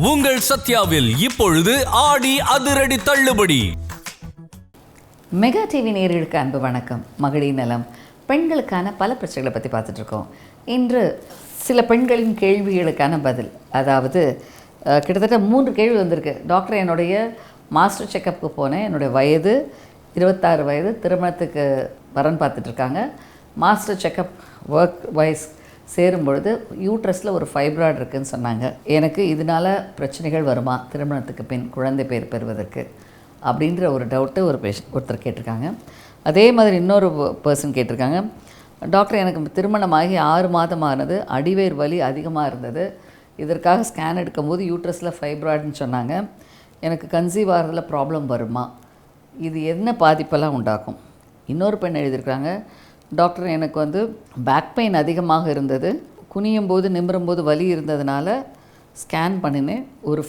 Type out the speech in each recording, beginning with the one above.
உங்கள் சத்யாவில் இப்பொழுது ஆடி அதிரடி தள்ளுபடி. மெகா டிவி நேயர்களுக்கு அன்பு வணக்கம். மகளிர் நலம், பெண்களுக்கான பல பிரச்சனைகளை பற்றி பார்த்துட்ருக்கோம். இன்று சில பெண்களின் கேள்விகளுக்கான பதில், அதாவது கிட்டத்தட்ட 3 கேள்வி வந்திருக்கு. டாக்டர், என்னுடைய மாஸ்டர் செக்கப்புக்கு போனேன், என்னுடைய வயது 26 வயது, திருமணத்துக்கு வரன் பார்த்துட்ருக்காங்க. மாஸ்டர் செக்கப் ஒர்க் வைஸ் சேரும்பொழுது யூட்ரஸில் ஒரு ஃபைப்ராய்டு இருக்குதுன்னு சொன்னாங்க. எனக்கு இதனால் பிரச்சனைகள் வருமா திருமணத்துக்கு பின் குழந்தை பேர் பெறுவதற்கு அப்படின்ற ஒரு டவுட்டு ஒருத்தர் கேட்டிருக்காங்க. அதே மாதிரி இன்னொரு பர்சன் கேட்டிருக்காங்க, டாக்டர், எனக்கு திருமணமாகி 6 மாதம் ஆனது, அடிவேர் வலி அதிகமாக இருந்தது, இதற்காக ஸ்கேன் எடுக்கும்போது யூட்ரஸில் ஃபைப்ராய்டுன்னு சொன்னாங்க, எனக்கு கன்சீவ் ஆகிறதுல ப்ராப்ளம் வருமா, இது என்ன பாதிப்பெல்லாம் உண்டாக்கும்? இன்னொரு பெண் எழுதியிருக்காங்க, டாக்டர், எனக்கு பேக் பெயின் அதிகமாக இருந்தது, குனியும் போது நிமிரும்போது வலி இருந்ததுனால ஸ்கேன் பண்ணினேன், ஒரு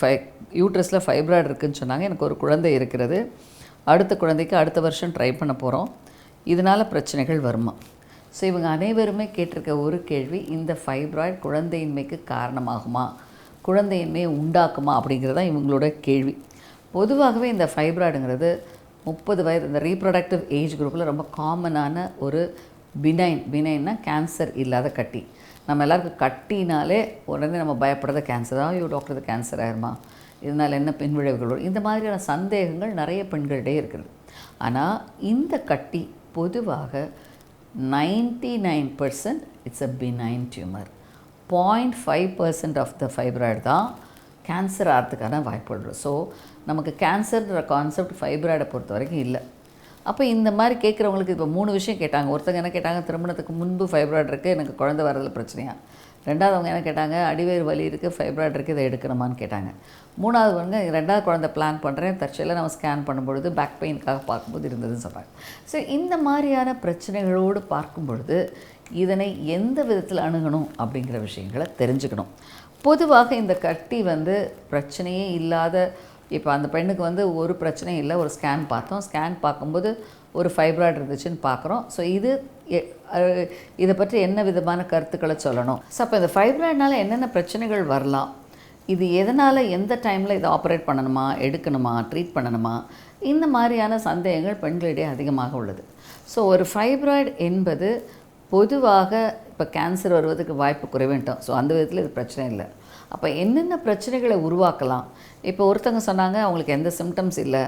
யூட்ரஸில் ஃபைப்ராய்டு இருக்குதுன்னு சொன்னாங்க, எனக்கு ஒரு குழந்தை இருக்கிறது, அடுத்த குழந்தைக்கு அடுத்த வருஷம் ட்ரை பண்ண போகிறோம், இதனால் பிரச்சனைகள் வருமா? ஸோ இவங்க அனைவருமே கேட்டிருக்க ஒரு கேள்வி, இந்த ஃபைப்ராய்டு குழந்தையின்மைக்கு காரணமாகுமா, குழந்தையின்மையை உண்டாக்குமா அப்படிங்கிறது தான் இவங்களோட கேள்வி. பொதுவாகவே இந்த ஃபைப்ராய்டுங்கிறது 30 வயது, இந்த ரீப்ரொடக்டிவ் ஏஜ் குரூப்பில் ரொம்ப காமனான ஒரு பினைன்னா கேன்சர் இல்லாத கட்டி. நம்ம எல்லாருக்கும் கட்டினாலே உடனே நம்ம பயப்படுறத கேன்சர் தான், ஐயோ டாக்டர், இது கேன்சர் ஆயிருமா, இதனால் என்ன பின்விளைவுகள் வரும், இந்த மாதிரியான சந்தேகங்கள் நிறைய பெண்களிடையே இருக்குது. ஆனால் இந்த கட்டி பொதுவாக 99% it's a benign tumour. 0.5% of the fibroid தான் கேன்சர் ஆகிறதுக்கான வாய்ப்புகள். ஸோ நமக்கு கேன்சர்ன்ற கான்செப்ட் ஃபைப்ராய்டை பொறுத்த வரைக்கும் இல்லை. அப்போ இந்த மாதிரி கேட்குறவங்களுக்கு இப்போ 3 விஷயம் கேட்டாங்க. ஒருத்தங்க என்ன கேட்டாங்க, திருமணத்துக்கு முன்பு ஃபைப்ராய்டு இருக்குது, எனக்கு குழந்தை வரதில் பிரச்சனையா. ரெண்டாவதுவங்க என்ன கேட்டாங்க, அடிவேர் வலி இருக்குது, ஃபைப்ராய்டு இருக்குது, இதை எடுக்கணுமான்னு கேட்டாங்க. மூணாவதுவங்க 2வது குழந்தை பிளான் பண்ணுறேன், தற்செயலாக நம்ம ஸ்கேன் பண்ணும்பொழுது பேக் பெயினுக்காக பார்க்கும்போது இருந்ததுன்னு சொல்கிறாங்க. ஸோ இந்த மாதிரியான பிரச்சனைகளோடு பார்க்கும் பொழுது இதனை எந்த விதத்தில் அணுகணும் அப்படிங்கிற விஷயங்களை தெரிஞ்சுக்கணும். பொதுவாக இந்த கட்டி பிரச்சனையே இல்லாத, இப்போ அந்த பெண்ணுக்கு ஒரு பிரச்சனையும் இல்லை, ஒரு ஸ்கேன் பார்த்தோம், ஸ்கேன் பார்க்கும்போது ஒரு ஃபைப்ராய்டு இருந்துச்சுன்னு பார்க்குறோம். ஸோ இதை பற்றி என்ன விதமான கருத்துக்களை சொல்லணும்? ஸோ அப்போ இந்த ஃபைப்ராய்டுனால் என்னென்ன பிரச்சனைகள் வரலாம், இது எதனால், எந்த டைமில் இதை ஆப்ரேட் பண்ணணுமா, எடுக்கணுமா, ட்ரீட் பண்ணணுமா, இந்த மாதிரியான சந்தேகங்கள் பெண்களிடையே அதிகமாக உள்ளது. ஸோ ஒரு ஃபைப்ராய்டு என்பது பொதுவாக இப்போ கேன்சர் வருவதற்கு வாய்ப்பு குறைவேண்டோம். ஸோ அந்த விதத்தில் இது பிரச்சனை இல்லை. அப்போ என்னென்ன பிரச்சனைகளை உருவாக்கலாம்? இப்போ ஒருத்தவங்க சொன்னாங்க, அவங்களுக்கு எந்த சிம்டம்ஸ் இல்லை,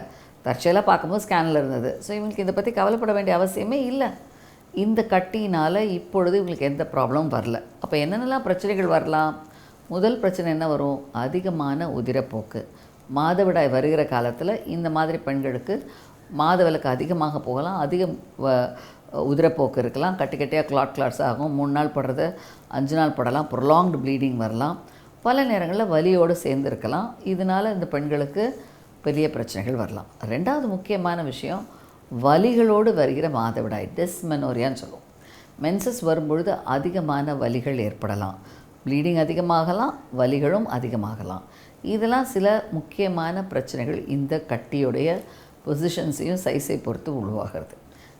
தற்செயலாக பார்க்கும்போது ஸ்கேனில் இருந்தது. ஸோ இவங்களுக்கு இதை பற்றி கவலைப்பட வேண்டிய அவசியமே இல்லை. இந்த கட்டினால் இப்பொழுது இவங்களுக்கு எந்த ப்ராப்ளமும் வரல. அப்போ என்னென்னலாம் பிரச்சனைகள் வரலாம்? முதல் பிரச்சனை என்ன வரும்? அதிகமான உதிரப்போக்கு. மாதவிடாய் வருகிற காலத்தில் இந்த மாதிரி பெண்களுக்கு மாதவிலக்கு அதிகமாக போகலாம், உதிரப்போக்கு இருக்கலாம், கட்டியாக கிளாட்ஸ் ஆகும், 3 நாள் படுறது 5 நாள் படலாம், ப்ரொலாங்டு ப்ளீடிங் வரலாம், பல நேரங்களில் வலியோடு சேர்ந்து இருக்கலாம். இதனால் இந்த பெண்களுக்கு பெரிய பிரச்சனைகள் வரலாம். 2வது முக்கியமான விஷயம், வலிகளோடு வருகிற மாதவிடாய், டிஸ்மெனோரியான்னு சொல்லுவோம். மென்சஸ் வரும்பொழுது அதிகமான வலிகள் ஏற்படலாம், ப்ளீடிங் அதிகமாகலாம், வலிகளும் அதிகமாகலாம். இதெல்லாம் சில முக்கியமான பிரச்சனைகள் இந்த கட்டியுடைய பொசிஷன்ஸையும் சைஸை பொறுத்து உருவாகிறது.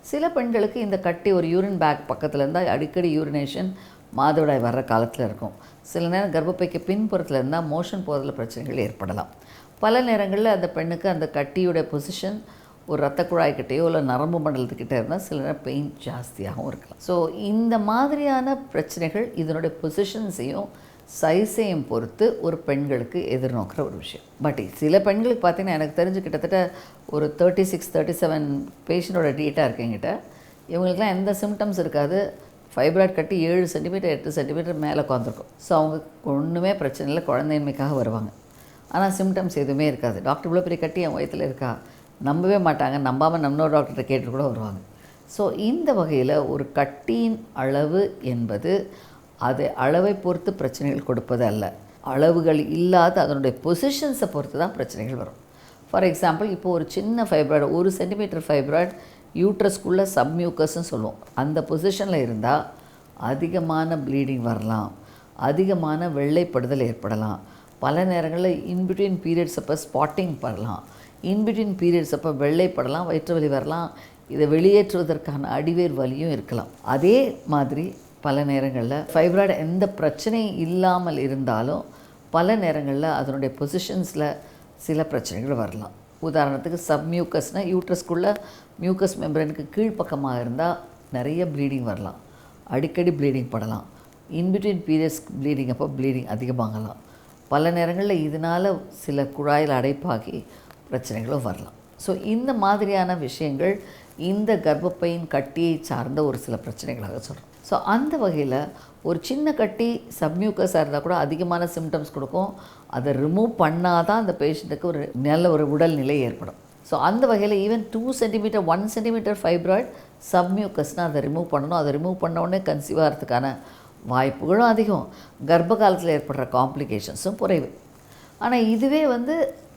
சில பெண்களுக்கு இந்த கட்டி ஒரு யூரின் பேக் பக்கத்தில் இருந்தால் அடிக்கடி யூரினேஷன் மாதவிடாய் வர்ற காலத்தில் இருக்கும். சில நேரம் கர்ப்பப்பைக்கு பின்புறத்தில் இருந்தால் மோஷன் போகிறதுல பிரச்சனைகள் ஏற்படலாம். பல நேரங்களில் அந்த பெண்ணுக்கு அந்த கட்டியுடைய பொசிஷன் ஒரு இரத்த குழாய்கிட்டையோ இல்லை நரம்பு மண்டலத்துக்கிட்டே இருந்தால் சில நேரம் பெயின் ஜாஸ்தியாகவும் இருக்கலாம். ஸோ இந்த மாதிரியான பிரச்சனைகள் இதனுடைய பொசிஷன்ஸையும் சைஸையும் பொறுத்து ஒரு பெண்களுக்கு எதிர்நோக்கிற ஒரு விஷயம். பட் சில பெண்களுக்கு பார்த்திங்கன்னா, எனக்கு தெரிஞ்சு கிட்டத்தட்ட ஒரு 36-37 பேஷண்ட்டோட டேட்டா இருக்குது என்கிட்ட. இவங்களுக்குலாம் எந்த சிம்டம்ஸ் இருக்காது, ஃபைப்ராய்டு கட்டி 7 சென்டிமீட்டர் 8 சென்டிமீட்டர் மேலே உட்காந்துருக்கும். ஸோ அவங்க ஒன்றுமே பிரச்சனை இல்லை, குழந்தையின்மைக்காக வருவாங்க. ஆனால் சிம்டம்ஸ் எதுவுமே இருக்காது. டாக்டர் இவ்வளோ பெரிய கட்டி என் வயிற்றில் இருக்கா, நம்பவே மாட்டாங்க, நம்பாமல் நம்மளோட டாக்டர்கிட்ட கேட்டு கூட வருவாங்க. ஸோ இந்த வகையில் ஒரு கட்டியின் அளவு என்பது அது அளவை பொறுத்து பிரச்சனைகள் கொடுப்பது அல்ல, அளவுகள் இல்லாத அதனுடைய பொசிஷன்ஸை பொறுத்து தான் பிரச்சனைகள் வரும். ஃபார் எக்ஸாம்பிள், இப்போ ஒரு சின்ன ஃபைப்ராய்டு, 1 சென்டிமீட்டர் ஃபைப்ராய்டு யூட்ரஸ்குள்ளே சப்மியூக்கஸ்ன்னு சொல்லுவோம், அந்த பொசிஷனில் இருந்தால் அதிகமான ப்ளீடிங் வரலாம், அதிகமான வெள்ளைப்படுதல் ஏற்படலாம். பல நேரங்களில் இன்பிட்வீன் பீரியட்ஸ் அப்போ ஸ்பாட்டிங் வரலாம், இன்பிட்வீன் பீரியட்ஸ் அப்போ வெள்ளைப்படலாம், வயிற்று வலி வரலாம். இதை வெளியேற்றுவதற்கான அடிவேர் வலியும் இருக்கலாம். அதே மாதிரி பல நேரங்களில் ஃபைப்ராய்டு எந்த பிரச்சனையும் இல்லாமல் இருந்தாலும் பல நேரங்களில் அதனுடைய பொசிஷன்ஸில் சில பிரச்சனைகள் வரலாம். உதாரணத்துக்கு சப்மியூக்கஸ்னால் யூட்ரஸ்குள்ளே மியூக்கஸ் மெம்பரனுக்கு கீழ்ப்பக்கமாக இருந்தால் நிறைய ப்ளீடிங் வரலாம், அடிக்கடி ப்ளீடிங் படலாம். இன்பிட்வீன் பீரியட்ஸ் ப்ளீடிங் அப்போ ப்ளீடிங் அதிகமாகலாம். பல நேரங்களில் இதனால் சில குழாயில் அடைப்பாகி பிரச்சனைகளும் வரலாம். ஸோ இந்த மாதிரியான விஷயங்கள் இந்த கர்ப்பப்பையின் கட்டியை சார்ந்த ஒரு சில பிரச்சனைகளாக சொல்கிறோம். ஸோ அந்த வகையில் ஒரு சின்ன கட்டி சப்மியூக்கஸாக இருந்தால் கூட அதிகமான சிம்டம்ஸ் கொடுக்கும். அதை ரிமூவ் பண்ணால் தான் அந்த பேஷண்ட்டுக்கு ஒரு நல்ல ஒரு உடல்நிலை ஏற்படும். ஸோ அந்த வகையில் ஈவன் 2 சென்டிமீட்டர் 1 சென்டிமீட்டர் ஃபைப்ராய்ட் சப்மியூக்கஸ்னால் அதை ரிமூவ் பண்ணணும். அதை ரிமூவ் பண்ண உடனே கன்சீவ் ஆகிறதுக்கான வாய்ப்புகளும் அதிகம், கர்ப்ப காலத்தில் ஏற்படுற காம்ப்ளிகேஷன்ஸும் குறைவு. ஆனால் இதுவே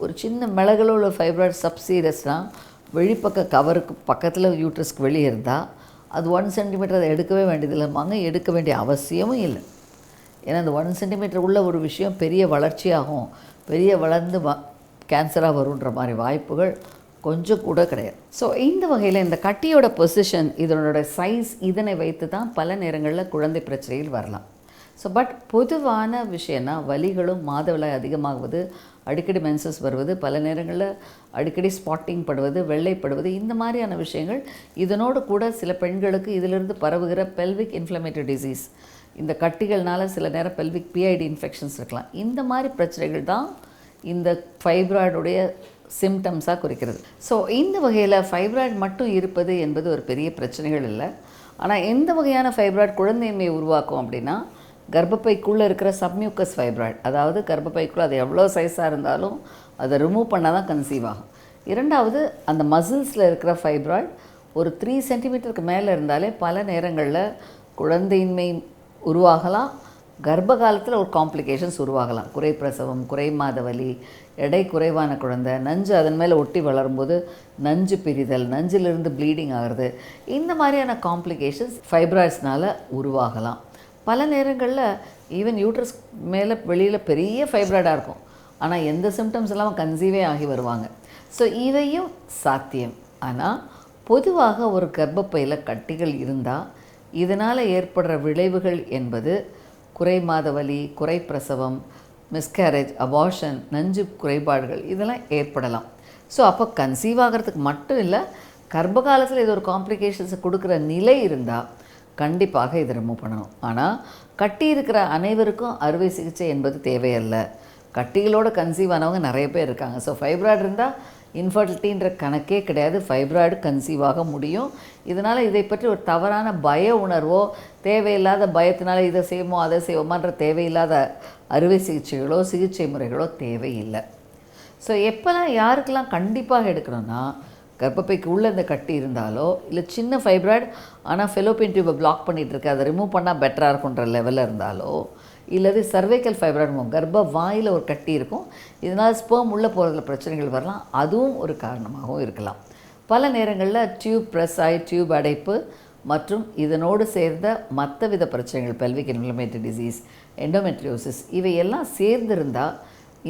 ஒரு சின்ன மிளகுல உள்ள ஃபைப்ராய்ட் சப்சீரியஸ்னால் வெளிப்பக்க கவருக்கு பக்கத்தில் யூட்ரஸ்க்கு வெளியே இருந்தால் அது 1 சென்டிமீட்டர் அதை எடுக்கவே வேண்டியதில்லைம்பாங்க. எடுக்க வேண்டிய அவசியமும் இல்லை. ஏன்னா அந்த 1 சென்டிமீட்டர் உள்ள ஒரு விஷயம் பெரிய வளர்ச்சியாகும், பெரிய வளர்ந்து கேன்சராக வருன்ற மாதிரி வாய்ப்புகள் கொஞ்சம் கூட கிடையாது. ஸோ இந்த வகையில் இந்த கட்டியோட பொசிஷன், இதனோட சைஸ், இதனை வைத்து தான் பல நேரங்களில் குழந்தை பிரச்சனைகள் வரலாம். ஸோ பட் பொதுவான விஷயம்னா வலிகளும் மாதவிடாய் அதிகமாகுவது, அடிக்கடி மென்சஸ் வருவது, பல நேரங்களில் அடிக்கடி ஸ்பாட்டிங் படுவது, வெள்ளைப்படுவது, இந்த மாதிரியான விஷயங்கள். இதனோடு கூட சில பெண்களுக்கு இதிலிருந்து பரவுகிற பெல்விக் இன்ஃப்ளமேட்டரி டிசீஸ், இந்த கட்டிகள்னால சில நேரம் பெல்விக் பிஐடி இன்ஃபெக்ஷன்ஸ் இருக்கலாம். இந்த மாதிரி பிரச்சனைகள் தான் இந்த ஃபைப்ராய்டுடைய சிம்டம்ஸாக குறிக்கிறது. ஸோ இந்த வகையில் ஃபைப்ராய்டு மட்டும் இருப்பது என்பது ஒரு பெரிய பிரச்சனைகள் இல்லை. ஆனால் எந்த வகையான ஃபைப்ராய்டு குழந்தையின்மையை உருவாக்கும் அப்படின்னா, கர்ப்பப்பைக்குள்ளே இருக்கிற சப்மியூக்கஸ் ஃபைப்ராய்டு, அதாவது கர்ப்பப்பைக்குள்ளே அது எவ்வளோ சைஸாக இருந்தாலும் அதை ரிமூவ் பண்ணால் தான் கன்சீவ் ஆகும். இரண்டாவது, அந்த மசில்ஸில் இருக்கிற ஃபைப்ராய்டு ஒரு 3 சென்டிமீட்டருக்கு மேலே இருந்தாலே பல நேரங்களில் குழந்தையின்மை உருவாகலாம். கர்ப்ப காலத்தில் ஒரு காம்ப்ளிகேஷன்ஸ் உருவாகலாம். குறை பிரசவம், குறை மாத வலி, எடை குறைவான குழந்தை, நஞ்சு அதன் மேலே ஒட்டி வளரும்போது நஞ்சு பிரிதல், நஞ்சிலிருந்து ப்ளீடிங் ஆகிறது, இந்த மாதிரியான காம்ப்ளிகேஷன்ஸ் ஃபைப்ராய்ட்ஸ்னால் உருவாகலாம். பல நேரங்களில் ஈவன் யூட்ரஸ் மேலே வெளியில் பெரிய ஃபைப்ராய்டாக இருக்கும், ஆனால் எந்த சிம்டம்ஸ் இல்லாமல் கன்சீவே ஆகி வருவாங்க. ஸோ இவையும் சாத்தியம். ஆனால் பொதுவாக ஒரு கர்ப்பப்பையில் கட்டிகள் இருந்தால் இதனால் ஏற்படுற விளைவுகள் என்பது குறை மாத வலி, குறை பிரசவம், மிஸ்கேரேஜ், அபார்ஷன், நஞ்சு குறைபாடுகள் இதெல்லாம் ஏற்படலாம். ஸோ அப்போ கன்சீவ் ஆகிறதுக்கு மட்டும் இல்லை, கர்ப்ப காலத்தில் இது ஒரு காம்ப்ளிகேஷன்ஸை கொடுக்குற நிலை இருந்தால் கண்டிப்பாக இதை ரிமூவ் பண்ணணும். ஆனால் கட்டி இருக்கிற அனைவருக்கும் அறுவை சிகிச்சை என்பது தேவையல்ல. கட்டிகளோடு கன்சீவ் ஆனவங்க நிறைய பேர் இருக்காங்க. ஸோ ஃபைப்ராய்டு இருந்தால் இன்ஃபர்டிலிட்டின்ற கணக்கே கிடையாது, ஃபைப்ராய்டு கன்சீவ் ஆக முடியும். இதனால் இதை பற்றி ஒரு தவறான பய உணர்வோ, தேவையில்லாத பயத்தினால இதை செய்வோமோ அதை செய்வோமான்ற தேவையில்லாத அறுவை சிகிச்சைகளோ சிகிச்சை முறைகளோ தேவையில்லை. ஸோ எப்போல்லாம் யாருக்கெல்லாம் கண்டிப்பாக எடுக்கணும்னா, கர்ப்பப்பைக்கு உள்ளே இந்த கட்டி இருந்தாலோ, இல்லை சின்ன ஃபைப்ராய்டு ஆனால் ஃபெலோப்பியன் டியூபை பிளாக் பண்ணிகிட்ருக்கு, அதை ரிமூவ் பண்ணால் பெட்டராக இருக்குன்ற லெவலில் இருந்தாலோ, இல்லது சர்வைக்கல் ஃபைப்ராய்டு, கர்ப்ப வாயில் ஒரு கட்டி இருக்கும், இதனால் ஸ்பெர்ம் உள்ளே போகிறதுல பிரச்சனைகள் வரலாம், அதுவும் ஒரு காரணமாகவும் இருக்கலாம். பல நேரங்களில் டியூப் ப்ரெஸ் ஆகி டியூப் அடைப்பு மற்றும் இதனோடு சேர்ந்த மற்ற வித பிரச்சனைகள், பெல்விக் இன்ஃப்ளமேட்டரி டிசீஸ், எண்டோமெட்ரியோசிஸ், இவையெல்லாம் சேர்ந்திருந்தால்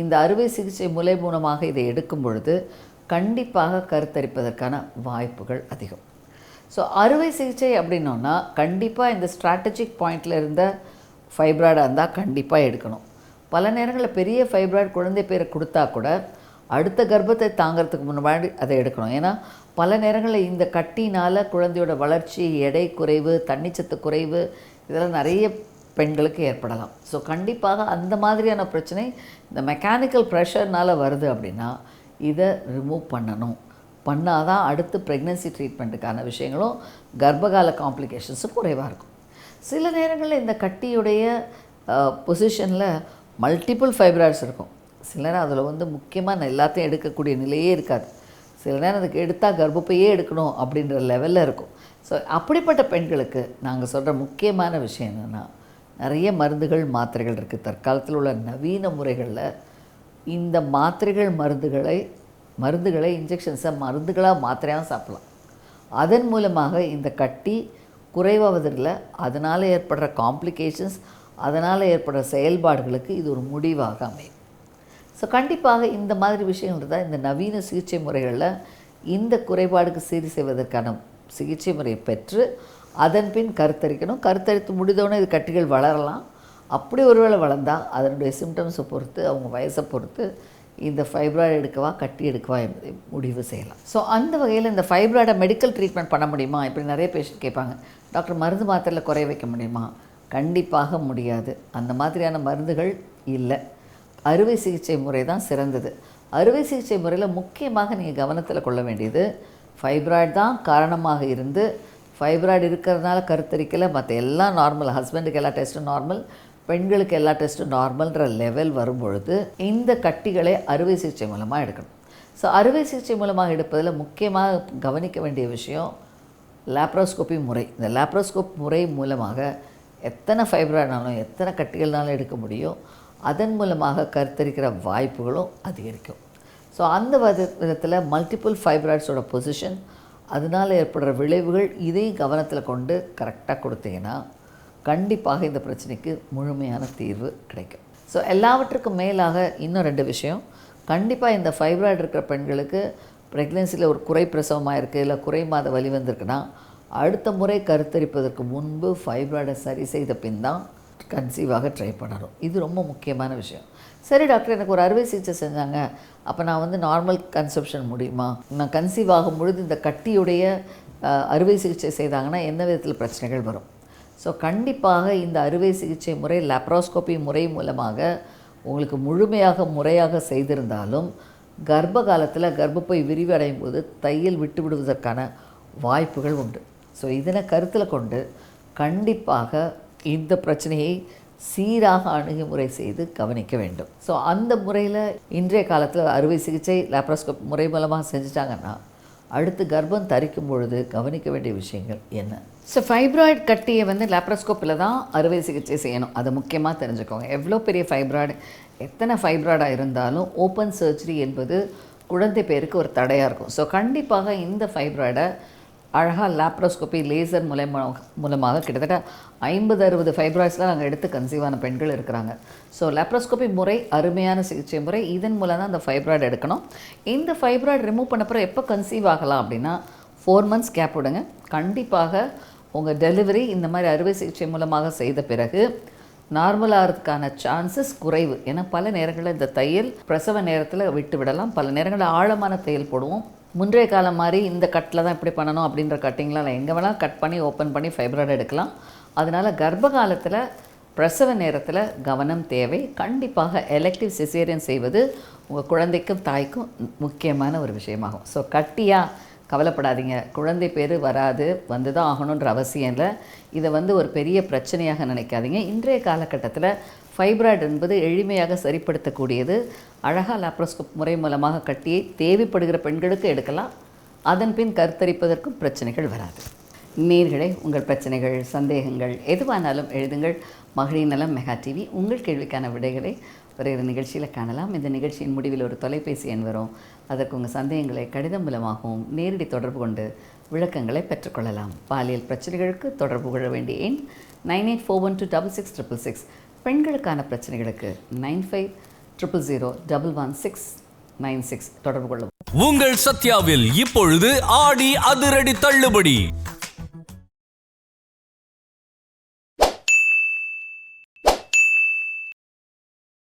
இந்த அறுவை சிகிச்சை முறை மூலமாக இதை எடுக்கும் பொழுது கண்டிப்பாக கருத்தரிப்பதற்கான வாய்ப்புகள் அதிகம். ஸோ அறுவை சிகிச்சை அப்படின்னோன்னா கண்டிப்பாக இந்த ஸ்ட்ராட்டஜிக் பாயிண்டில் இருந்த ஃபைப்ராய்டாக இருந்தால் கண்டிப்பாக எடுக்கணும். பல நேரங்களில் பெரிய ஃபைப்ராய்டு குழந்தை பேரை கொடுத்தா கூட அடுத்த கர்ப்பத்தை தாங்கிறதுக்கு முன்னாடி அதை எடுக்கணும். ஏன்னா பல நேரங்களில் இந்த கட்டினால் குழந்தையோட வளர்ச்சி, எடை குறைவு, தண்ணிச்சத்து குறைவு, இதெல்லாம் நிறைய பெண்களுக்கு ஏற்படலாம். ஸோ கண்டிப்பாக அந்த மாதிரியான பிரச்சனை இந்த மெக்கானிக்கல் ப்ரெஷர்னால் வருது அப்படின்னா இதை ரிமூவ் பண்ணணும். பண்ணால் தான் அடுத்து ப்ரெக்னென்சி ட்ரீட்மெண்ட்டுக்கான விஷயங்களும் கர்ப்பகால காம்ப்ளிகேஷன்ஸும் குறைவாக இருக்கும். சில நேரங்களில் இந்த கட்டியுடைய பொசிஷனில் மல்டிபிள் ஃபைப்ராய்ட்ஸ் இருக்கும். சில நேரம் அதில் முக்கியமாக எல்லாத்தையும் எடுக்கக்கூடிய நிலையே இருக்காது. சில நேரம் அதுக்கு எடுத்தால் கர்ப்பப்பையே எடுக்கணும் அப்படின்ற லெவலில் இருக்கும். ஸோ அப்படிப்பட்ட பெண்களுக்கு நாங்கள் சொல்கிற முக்கியமான விஷயம் என்னென்னா, நிறைய மருந்துகள், மாத்திரைகள் இருக்குது. தற்காலத்தில் உள்ள நவீன முறைகளில் இந்த மாத்திரைகள், மருந்துகளை இன்ஜெக்ஷன்ஸை மருந்துகளாக மாத்திரையாக சாப்பிடலாம். அதன் மூலமாக இந்த கட்டி குறைவதில்லை, அதனால் ஏற்படுற காம்ப்ளிகேஷன்ஸ், அதனால் ஏற்படுற செயல்பாடுகளுக்கு இது ஒரு முடிவாக அமையும். ஸோ கண்டிப்பாக இந்த மாதிரி விஷயங்கள் தான் இந்த நவீன சிகிச்சை முறைகளில் இந்த குறைபாடுக்கு சீர் செய்வதற்கான சிகிச்சை முறையை பெற்று அதன் பின் கருத்தரிக்கணும். கருத்தரித்து முடிந்தோடனே இது கட்டிகள் வளரலாம். அப்படி ஒருவேளை வளர்ந்தால் அதனுடைய சிம்டம்ஸை பொறுத்து அவங்க வயசை பொறுத்து இந்த ஃபைப்ராய்டு எடுக்கவா கட்டி எடுக்கவா என்பதை முடிவு செய்யலாம். ஸோ அந்த வகையில் இந்த ஃபைப்ராய்டை மெடிக்கல் ட்ரீட்மெண்ட் பண்ண முடியுமா இப்படி நிறைய பேஷண்ட் கேட்பாங்க. டாக்டர் மருந்து மாத்திரையில் குறைய வைக்க முடியுமா? கண்டிப்பாக முடியாது. அந்த மாதிரியான மருந்துகள் இல்லை. அறுவை சிகிச்சை முறை தான் சிறந்தது. அறுவை சிகிச்சை முறையில் முக்கியமாக நீங்கள் கவனத்தில் கொள்ள வேண்டியது ஃபைப்ராய்டு தான் காரணமாக இருந்து ஃபைப்ராய்டு இருக்கிறதுனால கருத்தரிக்கலை, மற்ற எல்லாம் நார்மல், ஹஸ்பண்டுக்கு எல்லா டெஸ்ட்டும் நார்மல், பெண்களுக்கு எல்லா டெஸ்ட்டும் நார்மல்ன்ற லெவல் வரும்பொழுது இந்த கட்டிகளை அறுவை சிகிச்சை மூலமாக எடுக்கணும். ஸோ அறுவை சிகிச்சை மூலமாக எடுப்பதில் முக்கியமாக கவனிக்க வேண்டிய விஷயம் லேப்ரோஸ்கோபி முறை. இந்த லேப்ரோஸ்கோப் முறை மூலமாக எத்தனை ஃபைப்ராய்டுனாலும் எத்தனை கட்டிகள்னாலும் எடுக்க முடியும். அதன் மூலமாக கருத்தரிக்கிற வாய்ப்புகளும் அதிகரிக்கும். ஸோ அந்த விதத்தில் மல்டிபிள் ஃபைப்ராய்ட்ஸோட பொசிஷன், அதனால் ஏற்படுற விளைவுகள், இதையும் கவனத்தில் கொண்டு கரெக்டாக கொடுத்தீங்கன்னா கண்டிப்பாக இந்த பிரச்சனைக்கு முழுமையான தீர்வு கிடைக்கும். ஸோ எல்லாவற்றுக்கும் மேலாக இன்னும் 2 விஷயம். கண்டிப்பாக இந்த ஃபைப்ராய்டு இருக்கிற பெண்களுக்கு ப்ரெக்னென்சியில் ஒரு குறை பிரசவமாக இருக்குது, இல்லை குறை மாத வலி வந்திருக்குன்னா அடுத்த முறை கருத்தரிப்பதற்கு முன்பு ஃபைப்ராய்டை சரி செய்த பின் தான் கன்சீவாக ட்ரை பண்ணணும். இது ரொம்ப முக்கியமான விஷயம். சரி டாக்டர், எனக்கு ஒரு அறுவை சிகிச்சை செஞ்சாங்க, அப்போ நான் நார்மல் கன்செப்ஷன் முடியுமா? நான் கன்சீவ் ஆகும் பொழுது இந்த கட்டியுடைய அறுவை சிகிச்சை செய்தாங்கன்னா என்ன விதத்தில் பிரச்சனைகள் வரும்? ஸோ கண்டிப்பாக இந்த அறுவை சிகிச்சை முறை லேப்ரோஸ்கோபி முறை மூலமாக உங்களுக்கு முறையாக செய்திருந்தாலும் கர்ப்ப காலத்தில் கர்ப்பப்பை விரிவடையும் போது தையல் விட்டு விடுவதற்கான வாய்ப்புகள் உண்டு. ஸோ இதனை கருத்தில் கொண்டு கண்டிப்பாக இந்த பிரச்சனையை சீராக அணுகுமுறை செய்து கவனிக்க வேண்டும். ஸோ அந்த முறையில் இன்றைய காலத்தில் அறுவை சிகிச்சை லேப்ரோஸ்கோப் முறை மூலமாக செஞ்சுட்டாங்கன்னா அடுத்து கர்ப்பம் தரிக்கும் பொழுது கவனிக்க வேண்டிய விஷயங்கள் என்ன? ஸோ ஃபைப்ராய்டு கட்டியை லேப்ரோஸ்கோப்பில் தான் அறுவை சிகிச்சை செய்யணும். அது முக்கியமாக தெரிஞ்சுக்கோங்க. எவ்வளோ பெரிய ஃபைப்ராய்டு, எத்தனை ஃபைப்ராய்டாக இருந்தாலும் ஓப்பன் சர்ஜரி என்பது குழந்தை பேருக்கு ஒரு தடையாக இருக்கும். ஸோ கண்டிப்பாக இந்த ஃபைப்ராய்டை அழகாக லேப்ரோஸ்கோப்பி லேசர் மூலமாக கிட்டத்தட்ட 50-60 ஃபைப்ராய்ட்ஸ்லாம் நாங்கள் எடுத்து கன்சீவான பெண்கள் இருக்கிறாங்க. ஸோ லேப்ரோஸ்கோப்பி முறை அருமையான சிகிச்சை முறை. இதன் மூலம் தான் அந்த ஃபைப்ராய்டு எடுக்கணும். இந்த ஃபைப்ராய்டு ரிமூவ் பண்ணப்புறம் எப்போ கன்சீவ் ஆகலாம் அப்படின்னா 4 months கேப் விடுங்க. கண்டிப்பாக உங்கள் டெலிவரி இந்த மாதிரி அறுவை சிகிச்சை மூலமாக செய்த பிறகு நார்மலாகிறதுக்கான சான்சஸ் குறைவு. ஏன்னா பல நேரங்களில் இந்த தையல் பிரசவ நேரத்தில் விட்டு விடலாம், பல நேரங்களில் ஆழமான தையல் போடுவோம். முன்றைய காலம் மாதிரி இந்த கட்டில் தான் இப்படி பண்ணணும் அப்படின்ற கட்டிங்லாம் இல்லை. எங்கே வேணால் கட் பண்ணி ஓப்பன் பண்ணி ஃபைப்ராய்டு எடுக்கலாம். அதனால் கர்ப்ப காலத்தில் பிரசவ நேரத்தில் கவனம் தேவை. கண்டிப்பாக எலெக்டிவ் சிசேரியன் செய்வது உங்கள் குழந்தைக்கும் தாய்க்கும் முக்கியமான ஒரு விஷயமாகும். ஸோ கட்டியாக கவலைப்படாதீங்க, குழந்தை பேர் வராது, வந்து தான் ஆகணுன்ற அவசியம் இல்லை. இதை ஒரு பெரிய பிரச்சனையாக நினைக்காதீங்க. இன்றைய காலகட்டத்தில் ஃபைப்ராய்டு என்பது எளிமையாக சரிப்படுத்தக்கூடியது. அழகாக லேப்ரோஸ்கோப் முறை மூலமாக கட்டியை தேவைப்படுகிற பெண்களுக்கு எடுக்கலாம். அதன் பின் கருத்தரிப்பதற்கும் பிரச்சனைகள் வராது. நேயர்களே, உங்கள் பிரச்சனைகள், சந்தேகங்கள் எதுவானாலும் எழுதுங்கள். மகளிர் நலம் மெகா டிவி உங்கள் கேள்விக்கான விடைகளை ஒரு நிகழ்ச்சியில் காணலாம். இந்த நிகழ்ச்சியின் முடிவில் ஒரு தொலைபேசி எண் வரும். அதற்கு உங்கள் சந்தேகங்களை கடிதம் மூலமாகவும் நேரடி தொடர்பு கொண்டு விளக்கங்களை பெற்றுக்கொள்ளலாம். பாலியல் பிரச்சனைகளுக்கு தொடர்பு கொள்ள வேண்டிய எண் 9841266666. பெண்களுக்கான பிரச்சனைகளுக்கு 9500011696 தொடர்பு கொள்ளவும். உங்கள் சத்யாவில் இப்பொழுது ஆடி அதிரடி தள்ளுபடி.